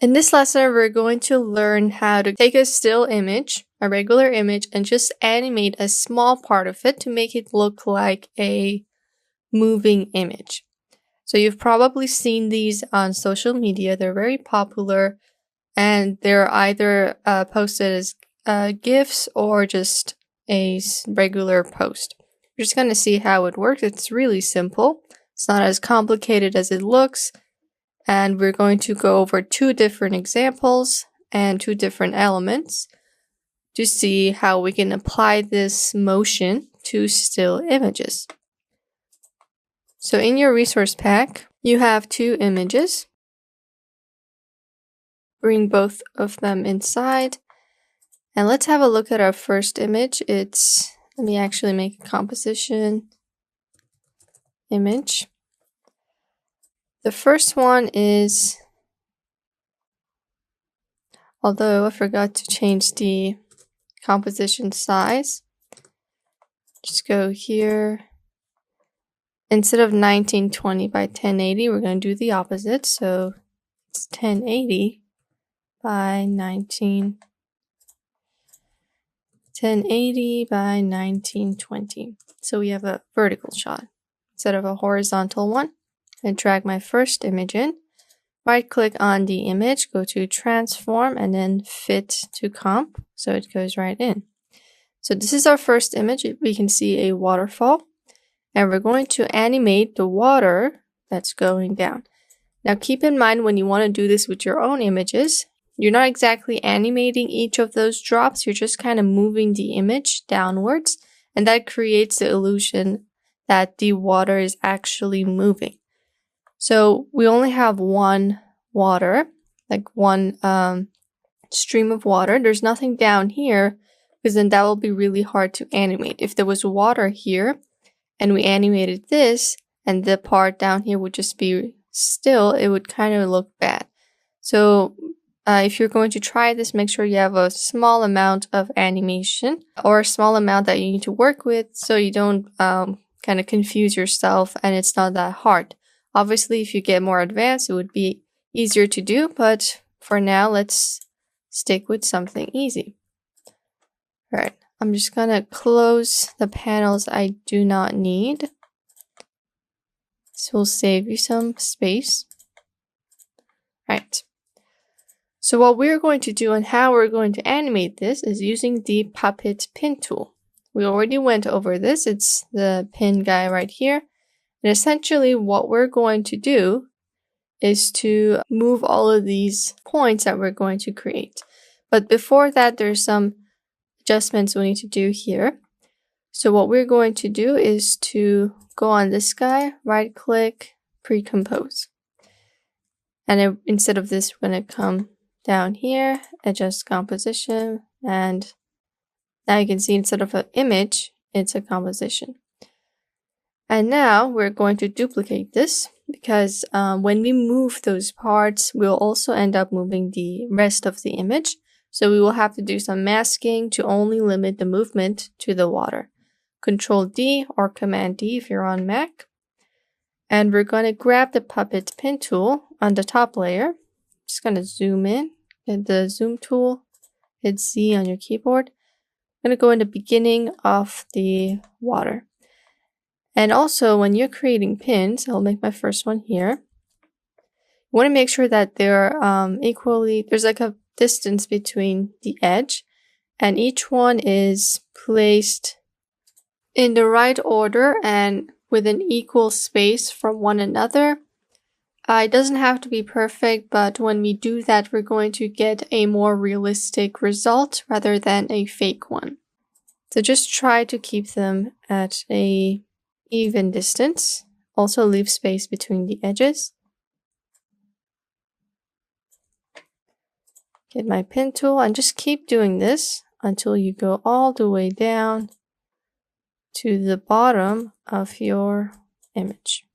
In this lesson, we're going to learn how to take a still image, a regular image, and just animate a small part of it to make it look like a moving image. So you've probably seen these on social media. They're very popular, and they're either posted as GIFs or just a regular post. We're just going to see how it works. It's really simple. It's not as complicated as it looks. And we're going to go over 2 different examples and 2 different elements to see how we can apply this motion to still images. So in your resource pack, you have 2 images. Bring both of them inside. And let's have a look at our first image. Let me actually make a composition image. The first one is, although I forgot to change the composition size, just go here. Instead of 1920 by 1080, we're going to do the opposite. So it's 1080 by 1920. So we have a vertical shot instead of a horizontal one. I drag my first image in, right click on the image, go to transform, and then fit to comp, so it goes right in. So this is our first image. We can see a waterfall, and we're going to animate the water that's going down. Now keep in mind, when you want to do this with your own images, you're not exactly animating each of those drops, you're just kind of moving the image downwards, and that creates the illusion that the water is actually moving. So we only have one water, like one stream of water. There's nothing down here, because then that will be really hard to animate. If there was water here and we animated this and the part down here would just be still, it would kind of look bad. So if you're going to try this, make sure you have a small amount of animation or a small amount that you need to work with, so you don't kind of confuse yourself and it's not that hard. Obviously, if you get more advanced, it would be easier to do, but for now, let's stick with something easy. All right, I'm just gonna close the panels I do not need. This will save you some space. All right. So what we're going to do and how we're going to animate this is using the Puppet Pin tool. We already went over this. It's the pin guy right here. And essentially what we're going to do is to move all of these points that we're going to create. But before that, there's some adjustments we need to do here. So what we're going to do is to go on this guy, right click, pre-compose. And instead of this, we're going to come down here, adjust composition, and now you can see instead of an image, it's a composition. And now we're going to duplicate this, because when we move those parts, we'll also end up moving the rest of the image. So we will have to do some masking to only limit the movement to the water. Control D or Command D if you're on Mac. And we're going to grab the Puppet Pin tool on the top layer. Just going to zoom in, hit the zoom tool, hit Z on your keyboard. I'm going to go in the beginning of the water. And also, when you're creating pins, I'll make my first one here. You want to make sure that they're equally, there's like a distance between the edge, and each one is placed in the right order and with an equal space from one another. It doesn't have to be perfect, but when we do that, we're going to get a more realistic result rather than a fake one. So just try to keep them at a even distance. Also leave space between the edges. Get my pin tool and just keep doing this until you go all the way down to the bottom of your image.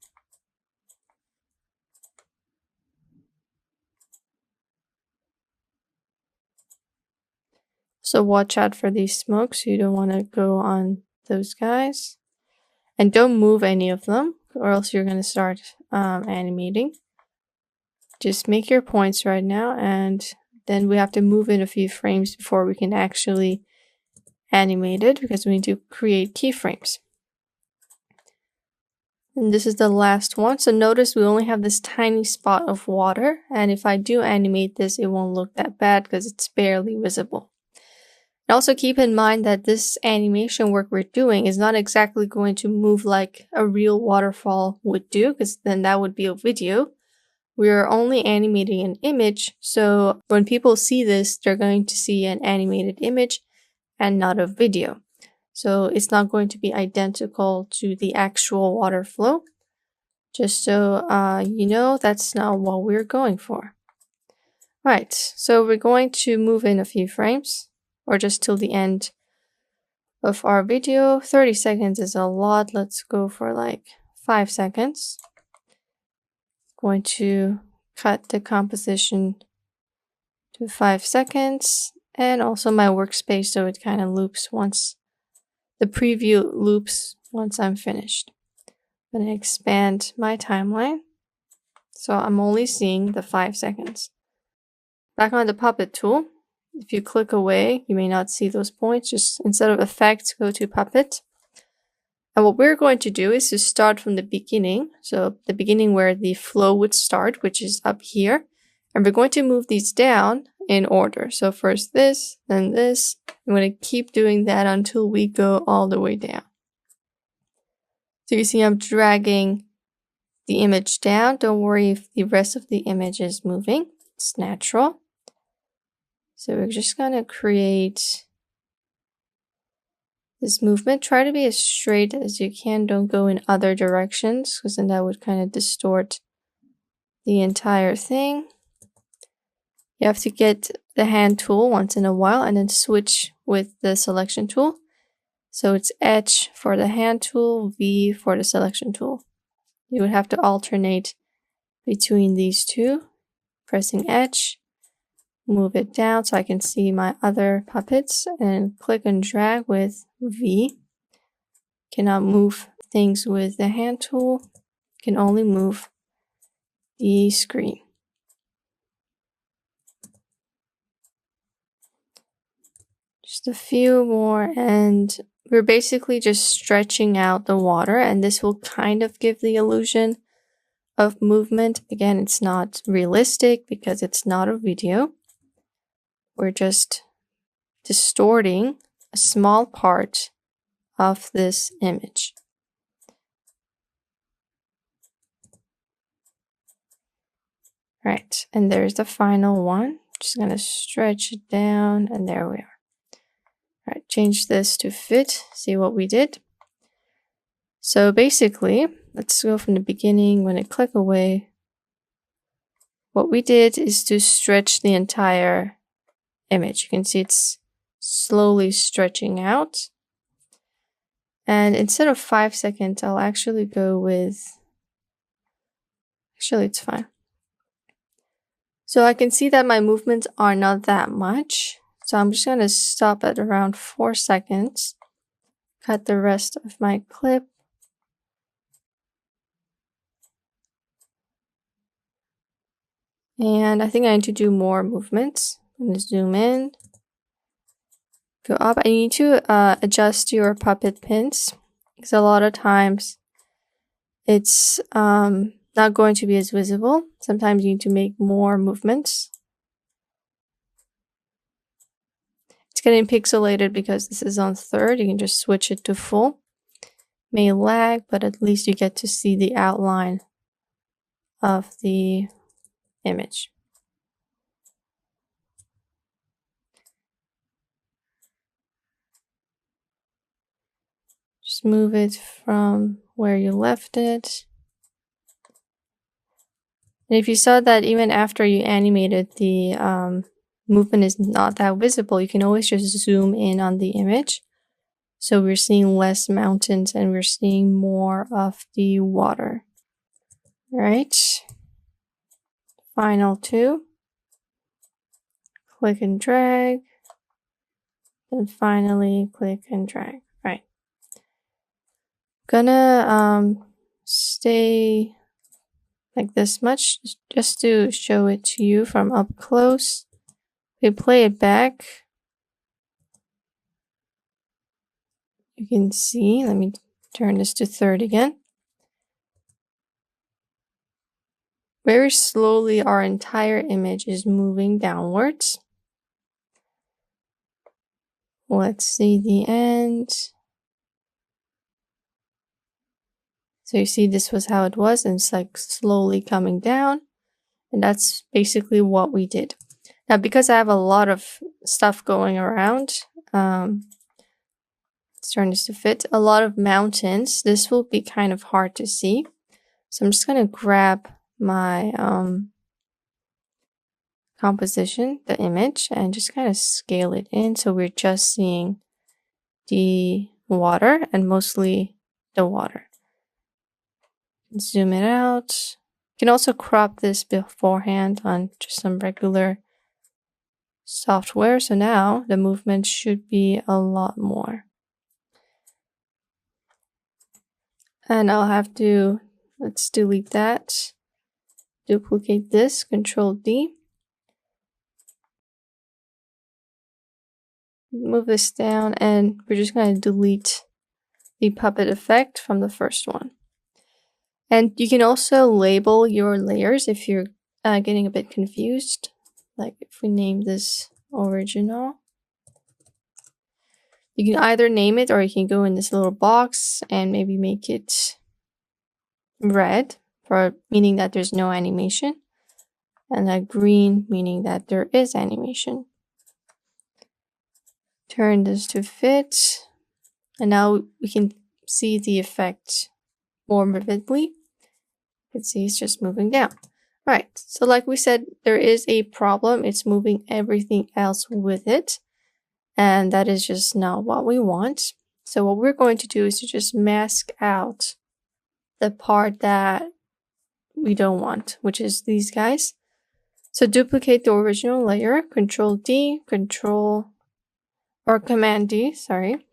So watch out for these smokes. You don't want to go on those guys. And don't move any of them, or else you're going to start animating. just make your points right now, and then we have to move in a few frames before we can actually animate it, because we need to create keyframes. And this is the last one. So notice we only have this tiny spot of water, and if I do animate this, it won't look that bad because it's barely visible. And also keep in mind that this animation work we're doing is not exactly going to move like a real waterfall would do, because then that would be a video. We are only animating an image, so when people see this, they're going to see an animated image and not a video. So it's not going to be identical to the actual water flow. Just so you know, that's not what we're going for. Right, so we're going to move in a few frames, or just till the end of our video. 30 seconds is a lot. Let's go for like 5 seconds. Going to cut the composition to 5 seconds, and also my workspace so it kind of loops once the preview loops once I'm finished. I'm going to expand my timeline so I'm only seeing the 5 seconds. Back on the puppet tool, if you click away, you may not see those points. Just instead of effects, go to puppet. And what we're going to do is to start from the beginning. So the beginning where the flow would start, which is up here. And we're going to move these down in order. So first this, then this. I'm going to keep doing that until we go all the way down. So you see I'm dragging the image down. Don't worry if the rest of the image is moving. It's natural. So we're just going to create this movement. Try to be as straight as you can. Don't go in other directions, because then that would kind of distort the entire thing. You have to get the hand tool once in a while and then switch with the selection tool. So it's H for the hand tool, V for the selection tool. You would have to alternate between these two, pressing H. Move it down so I can see my other puppets, and click and drag with V. Cannot move things with the hand tool. Can only move the screen. Just a few more, and we're basically just stretching out the water, and this will kind of give the illusion of movement. Again, it's not realistic because it's not a video. We're just distorting a small part of this image. Right, and there's the final one. Just gonna stretch it down, and there we are. All right, change this to fit, see what we did. So basically, let's go from the beginning. When I click away, what we did is to stretch the entire image. You can see it's slowly stretching out. And instead of 5 seconds, I'll actually go with, actually it's fine. So I can see that my movements are not that much. So I'm just going to stop at around 4 seconds. Cut the rest of my clip. And I think I need to do more movements. I'm going to zoom in. Go up. I need to adjust your puppet pins, because a lot of times it's not going to be as visible. Sometimes you need to make more movements. It's getting pixelated because this is on third. You can just switch it to full. May lag, but at least you get to see the outline of the image. Just move it from where you left it. And if you saw that even after you animated, the movement is not that visible, you can always just zoom in on the image. So we're seeing less mountains and we're seeing more of the water. Right. Final two. Click and drag. Then finally click and drag. Right. Gonna stay like this much, just to show it to you from up close. We play it back. You can see, let me turn this to third again. Very slowly, our entire image is moving downwards. Let's see the end. So you see this was how it was, and it's like slowly coming down. And that's basically what we did. Now, because I have a lot of stuff going around, let's turn this to fit, a lot of mountains, this will be kind of hard to see. So I'm just going to grab my composition, the image, and just kind of scale it in so we're just seeing the water and mostly the water. Zoom it out. You can also crop this beforehand on just some regular software. So now the movement should be a lot more. And I'll have to, let's delete that. Duplicate this, Control D. Move this down, and we're just going to delete the puppet effect from the first one. And you can also label your layers if you're getting a bit confused. Like if we name this original, you can either name it or you can go in this little box and maybe make it red, for meaning that there's no animation, and a green meaning that there is animation. Turn this to fit, and now we can see the effect more vividly. You can see it's just moving down. Right, so like we said, there is a problem. It's moving everything else with it, and that is just not what we want. So what we're going to do is to just mask out the part that we don't want, which is these guys. So duplicate the original layer, Control D, Command D, sorry.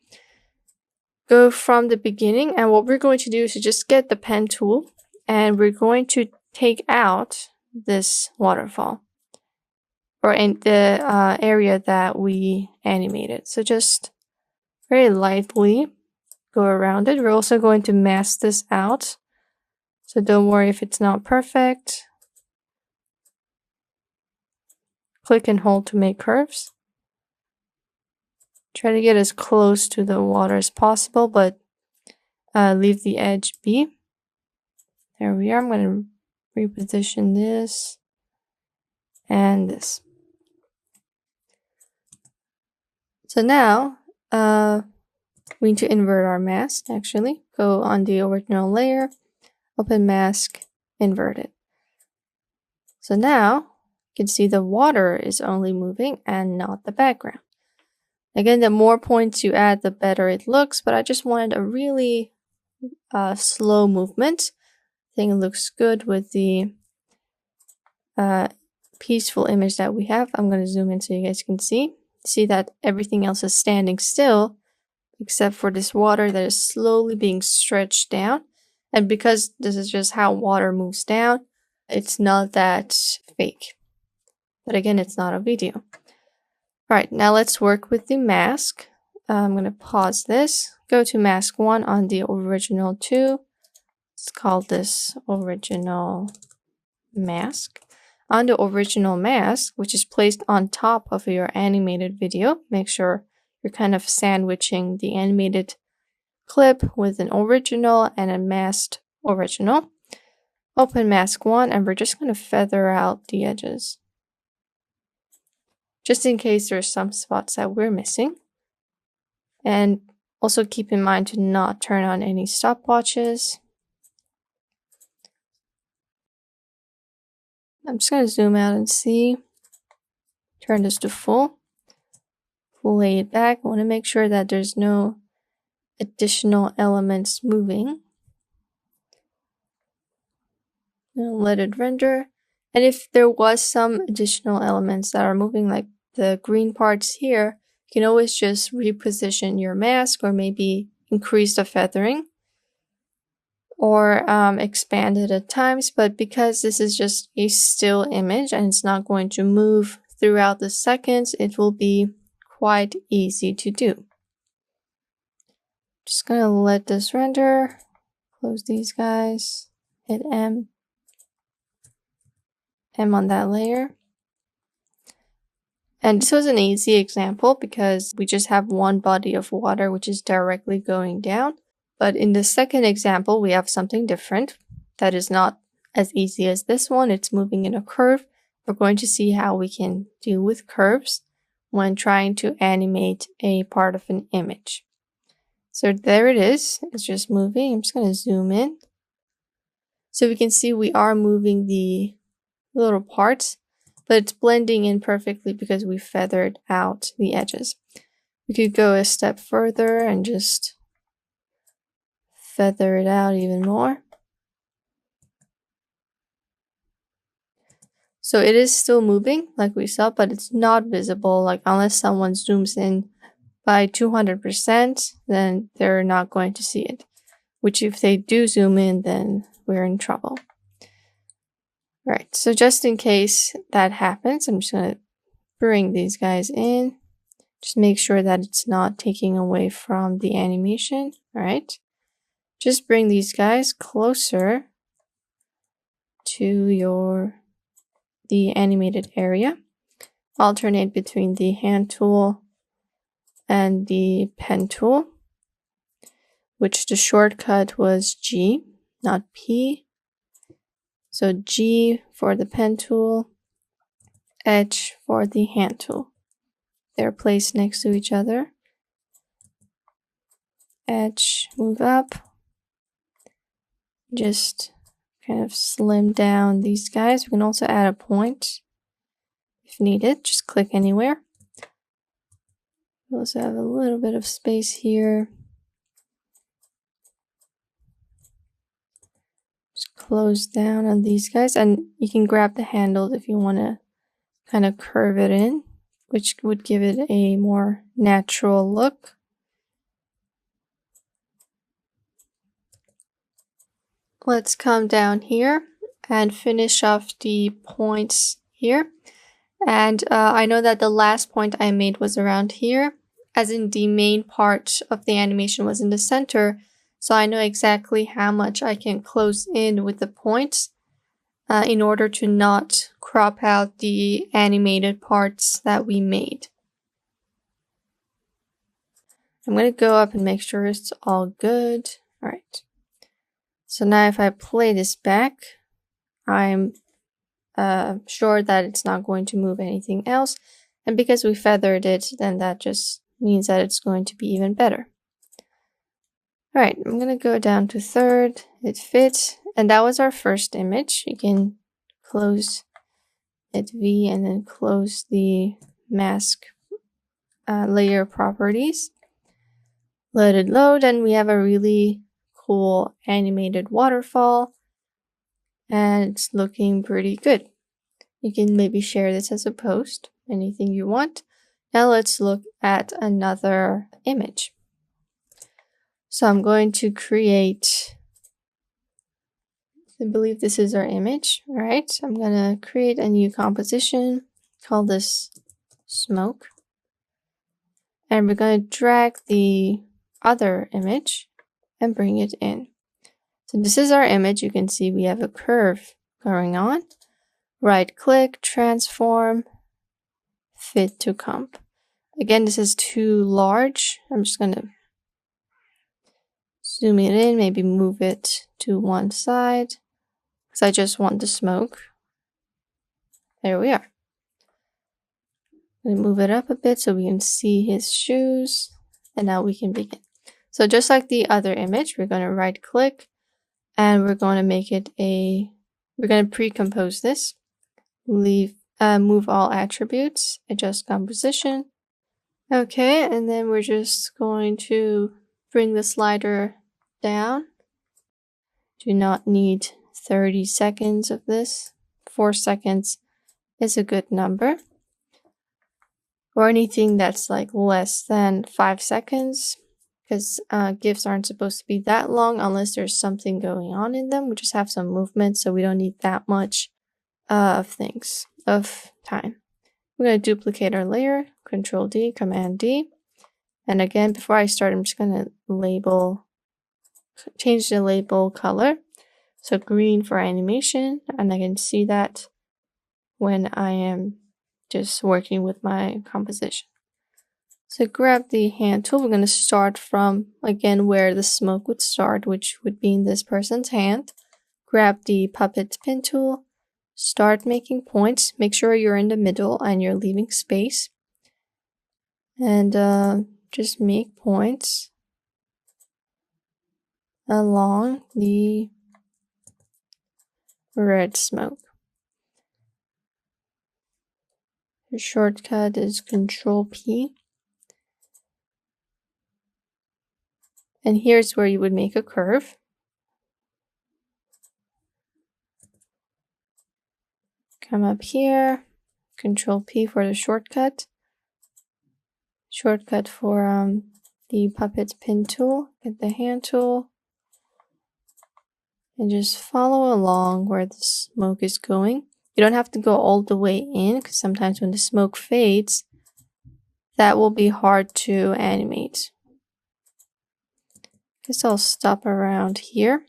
Go from the beginning, and what we're going to do is to just get the pen tool, and we're going to take out this waterfall, or in the area that we animated. So just very lightly go around it. We're also going to mask this out, so don't worry if it's not perfect. Click and hold to make curves. Try to get as close to the water as possible, but leave the edge be. There we are. I'm going to reposition this and this. So now we need to invert our mask, actually. Go on the original layer, open mask, invert it. So now you can see the water is only moving and not the background. Again, the more points you add, the better it looks, but I just wanted a really slow movement. I think it looks good with the peaceful image that we have. I'm going to zoom in so you guys can see. See that everything else is standing still, except for this water that is slowly being stretched down. And because this is just how water moves down, it's not that fake. But again, it's not a video. Alright, now let's work with the mask. I'm going to pause this. Go to mask 1 on the original 2. Let's call this original mask. On the original mask, which is placed on top of your animated video, make sure you're kind of sandwiching the animated clip with an original and a masked original. Open mask 1, and we're just going to feather out the edges, just in case there's some spots that we're missing. And also keep in mind to not turn on any stopwatches. I'm just going to zoom out and see. Turn this to full. Lay it back. I want to make sure that there's no additional elements moving. Now let it render. And if there was some additional elements that are moving, like the green parts here, you can always just reposition your mask or maybe increase the feathering. or expanded at times, but because this is just a still image and it's not going to move throughout the seconds, it will be quite easy to do. Just gonna let this render, close these guys, hit M on that layer. And this was an easy example because we just have one body of water which is directly going down. But in the second example, we have something different that is not as easy as this one. It's moving in a curve. We're going to see how we can deal with curves when trying to animate a part of an image. So there it is. It's just moving. I'm just going to zoom in. So we can see we are moving the little parts, but it's blending in perfectly because we feathered out the edges. We could go a step further and just feather it out even more. So it is still moving like we saw, but it's not visible. Like unless someone zooms in by 200%, then they're not going to see it. Which if they do zoom in, then we're in trouble. Right, so just in case that happens, I'm just going to bring these guys in. Just make sure that it's not taking away from the animation. All right. Just bring these guys closer to the animated area. Alternate between the hand tool and the pen tool, which the shortcut was G, not P. So G for the pen tool, H for the hand tool. They're placed next to each other. H, move up. Just kind of slim down these guys. We can also add a point if needed. Just click anywhere. We also have a little bit of space here. Just close down on these guys, and you can grab the handles if you want to kind of curve it in, which would give it a more natural look. Let's come down here and finish off the points here. And I know that the last point I made was around here, as in the main part of the animation was in the center. So I know exactly how much I can close in with the points in order to not crop out the animated parts that we made. I'm going to go up and make sure it's all good. All right. So now if I play this back, I'm sure that it's not going to move anything else. And because we feathered it, then that just means that it's going to be even better. All right, I'm going to go down to third, hit fit, and that was our first image. You can close hit V and then close the mask layer properties. Let it load, and we have a really cool animated waterfall, and it's looking pretty good. You can maybe share this as a post, anything you want. Now let's look at another image. So I'm going to create, I believe this is our image, all right? I'm going to create a new composition, call this smoke. And we're going to drag the other image and bring it in. So this is our image. You can see we have a curve going on. Right click, transform, fit to comp. Again, this is too large. I'm just going to zoom it in, maybe move it to one side because I just want the smoke. There we are. I'm going to move it up a bit so we can see his shoes, and now we can begin. So just like the other image, we're going to right click and we're going to make it we're going to pre-compose this. Move all attributes, adjust composition. Okay, and then we're just going to bring the slider down. Do not need 30 seconds of this. 4 seconds is a good number. Or anything that's like less than 5 seconds, because GIFs aren't supposed to be that long unless there's something going on in them. We just have some movement, so we don't need that much of time. We're going to duplicate our layer, Control D, Command D. And again, before I start, I'm just going to change the label color. So green for animation, and I can see that when I am just working with my composition. So grab the hand tool. We're going to start from, again, where the smoke would start, which would be in this person's hand. Grab the puppet pen tool. Start making points. Make sure you're in the middle and you're leaving space. And just make points along the red smoke. The shortcut is Control P. And here's where you would make a curve. Come up here, Control P for the shortcut. Shortcut for the puppet pin tool. Get the hand tool. And just follow along where the smoke is going. You don't have to go all the way in, because sometimes when the smoke fades, that will be hard to animate. Guess I'll stop around here.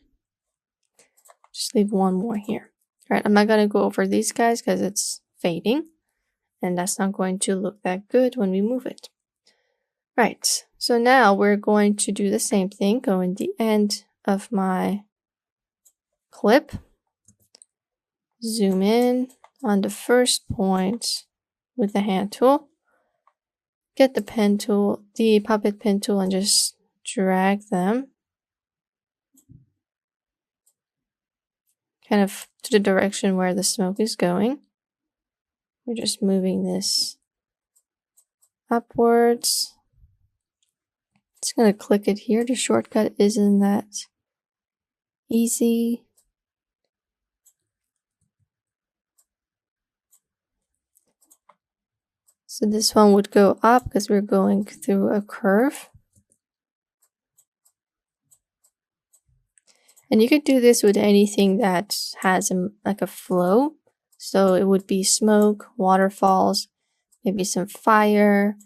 Just leave one more here. All right, I'm not going to go over these guys because it's fading. And that's not going to look that good when we move it. Right, so now we're going to do the same thing. Go in the end of my clip. Zoom in on the first point with the hand tool. Get the pen tool, the puppet pen tool, and just drag them kind of to the direction where the smoke is going. We're just moving this upwards. Just going to click it here. The shortcut isn't that easy. So this one would go up because we're going through a curve. And you could do this with anything that has like a flow. So it would be smoke, waterfalls, maybe some fire,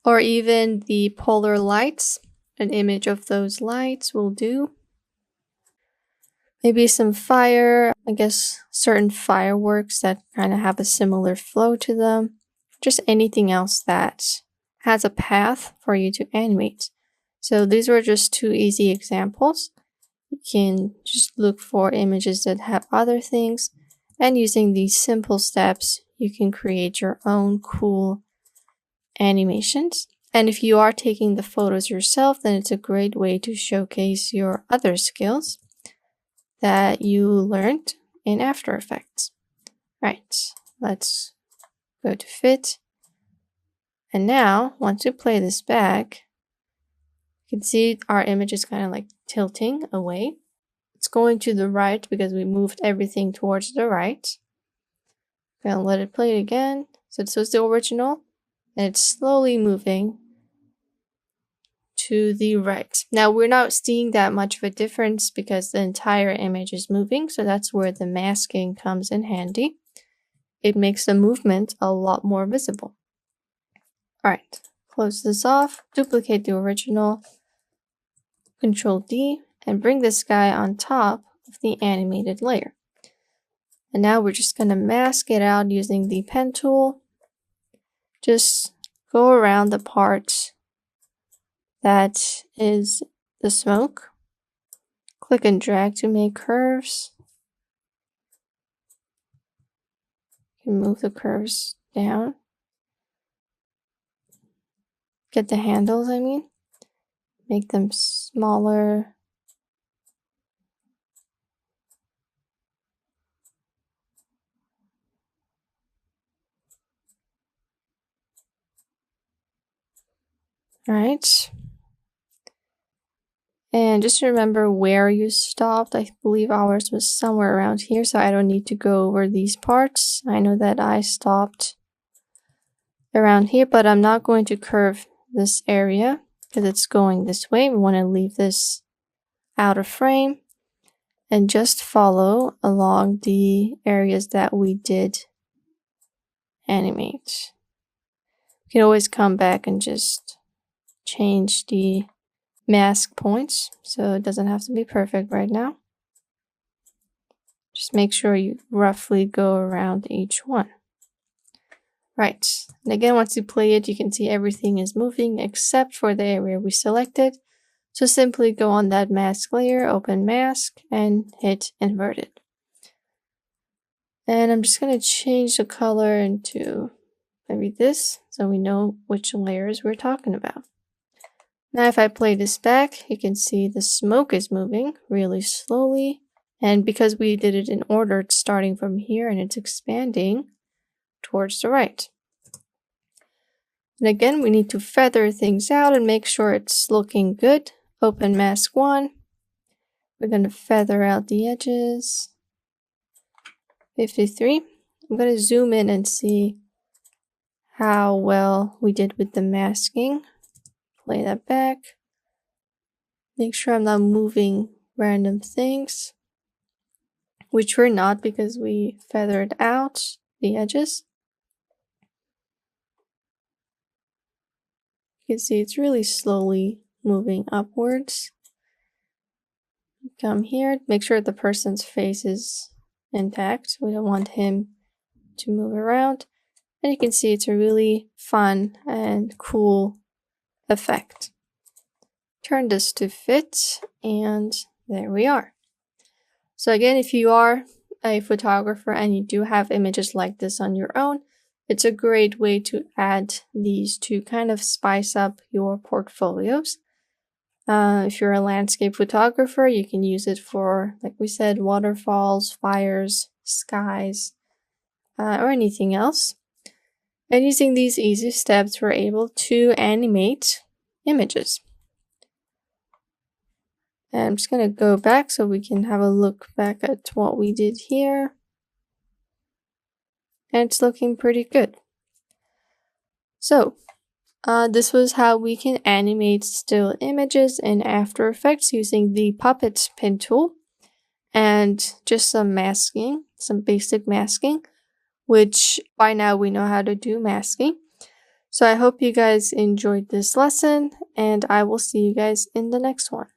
or even the polar lights. An image of those lights will do. Maybe some fire, I guess certain fireworks that kind of have a similar flow to them. Just anything else that has a path for you to animate. So these were just two easy examples. You can just look for images that have other things, and using these simple steps, you can create your own cool animations. And if you are taking the photos yourself, then it's a great way to showcase your other skills that you learned in After Effects. Right, let's go to fit. And now, once we play this back, you can see our image is kind of like tilting away. It's going to the right because we moved everything towards the right. Gonna let it play again. So this was the original, and it's slowly moving to the right. Now we're not seeing that much of a difference because the entire image is moving, so that's where the masking comes in handy. It makes the movement a lot more visible. Alright, close this off, duplicate the original, Control D, and bring this guy on top of the animated layer. And now we're just going to mask it out using the pen tool. Just go around the part that is the smoke. Click and drag to make curves. You can move the curves down. Get the handles, make them smaller. All right. And just remember where you stopped. I believe ours was somewhere around here, so I don't need to go over these parts. I know that I stopped around here, but I'm not going to curve this area. because it's going this way. We want to leave this out of frame and just follow along the areas that we did animate. You can always come back and just change the mask points, so it doesn't have to be perfect right now. Just make sure you roughly go around each one. Right, and again, once you play it, you can see everything is moving except for the area we selected. So simply go on that mask layer, open mask, and hit inverted. And I'm just going to change the color into maybe this, so we know which layers we're talking about. Now if I play this back, you can see the smoke is moving really slowly. And because we did it in order, it's starting from here and it's expanding towards the right. And again, we need to feather things out and make sure it's looking good. Open mask 1. We're going to feather out the edges. 53. I'm going to zoom in and see how well we did with the masking. Play that back. Make sure I'm not moving random things, which we're not because we feathered out the edges. You can see it's really slowly moving upwards. Come here, make sure the person's face is intact. We don't want him to move around. And you can see it's a really fun and cool effect. Turn this to fit, and there we are. So again, if you are a photographer and you do have images like this on your own, it's a great way to add these to kind of spice up your portfolios. If you're a landscape photographer, you can use it for, like we said, waterfalls, fires, skies, or anything else. And using these easy steps, we're able to animate images. And I'm just going to go back so we can have a look back at what we did here. And it's looking pretty good. So, this was how we can animate still images in After Effects using the Puppet Pen tool and just some masking, some basic masking, which by now we know how to do masking. So I hope you guys enjoyed this lesson, and I will see you guys in the next one.